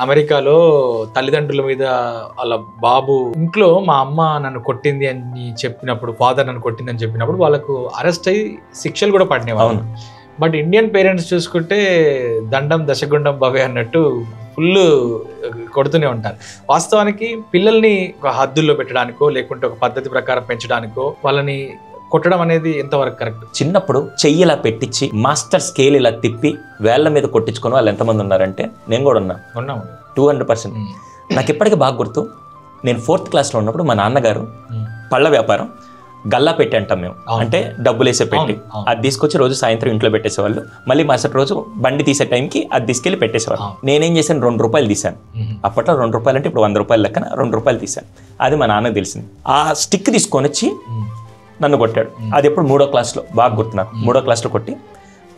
అమెరికాలో తల్లిదండ్రుల మీద వాళ్ళ బాబు ఇంట్లో మా అమ్మ నన్ను కొట్టింది అని చెప్పినప్పుడు, ఫాదర్ నన్ను కొట్టింది అని చెప్పినప్పుడు వాళ్ళకు అరెస్ట్ అయ్యి శిక్షలు కూడా పడినాయి. బట్ ఇండియన్ పేరెంట్స్ చూసుకుంటే దండం దశగుండం భవే అన్నట్టు ఫుల్ కొడుతూనే ఉంటారు. వాస్తవానికి పిల్లల్ని ఒక హద్దుల్లో పెట్టడానికో లేకుంటే ఒక పద్ధతి ప్రకారం పెంచడానికో వాళ్ళని కొట్టడం అనేది ఎంతవరకు కరెక్ట్? చిన్నప్పుడు చెయ్యి ఇలా పెట్టించి మాస్టర్ స్కేల్ ఇలా తిప్పి వేళ్ల మీద కొట్టించుకుని వాళ్ళు ఎంతమంది ఉన్నారంటే నేను కూడా ఉన్నాను 200%. నాకు ఇప్పటికీ బాగా గుర్తు, నేను 4th క్లాస్లో ఉన్నప్పుడు మా నాన్నగారు పళ్ళ వ్యాపారం గల్లా పెట్టి అంటాం మేము, అంటే డబ్బులు వేసే పెట్టి, అది తీసుకొచ్చి రోజు సాయంత్రం ఇంట్లో పెట్టేసేవాళ్ళు. మళ్ళీ మరుసటి రోజు బండి తీసే టైంకి అది తీసుకెళ్ళి పెట్టేసేవాళ్ళు. నేనేం చేశాను, 2 రూపాయలు తీశాను. అప్పట్లో 2 రూపాయలు అంటే ఇప్పుడు 100 రూపాయలు లెక్కన 2 రూపాయలు తీశాను. అది మా నాన్నకు తెలిసింది. ఆ స్టిక్ తీసుకొని వచ్చి నన్ను కొట్టాడు. అది ఎప్పుడు 3వ క్లాస్లో, బాగా గుర్తు నాకు. 3వ క్లాస్లో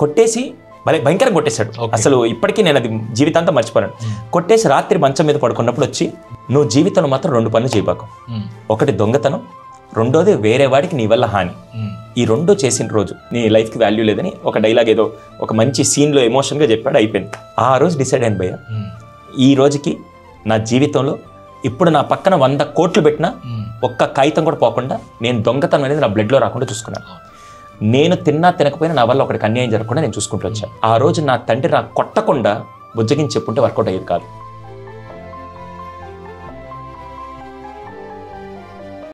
కొట్టేసి మళ్ళీ భయంకరంగా కొట్టేశాడు. అసలు ఇప్పటికీ నేను అది జీవితాంతం మర్చిపోయాను. కొట్టేసి రాత్రి మంచం మీద పడుకున్నప్పుడు వచ్చి, నువ్వు జీవితంలో మాత్రం 2 పనులు చేయబాకు. ఒకటి దొంగతనం, రెండోది వేరే వాడికి నీ వల్ల హాని. ఈ 2 చేసిన రోజు నీ లైఫ్కి వాల్యూ లేదని ఒక డైలాగ్ ఏదో ఒక మంచి సీన్లో ఎమోషన్గా చెప్పాడు. అయిపోయింది. ఆ రోజు డిసైడ్ అయిన భయ్య, ఈ రోజుకి నా జీవితంలో ఇప్పుడు నా పక్కన 100 కోట్లు పెట్టినా ఒక్క కాగితం కూడా పోకుండా నేను దొంగతనం అనేది నా బ్లడ్లో రాకుండా చూసుకున్నాను. నేను తిన్నా తినకపోయినా నా వల్ల ఒకటికి అన్యాయం జరగకుండా నేను చూసుకుంటూ వచ్చాను. ఆ రోజు నా తండ్రి నాకు కొట్టకుండా బుజ్జగించి చెప్పుంటే వర్కౌట్ అయ్యేది కాదు.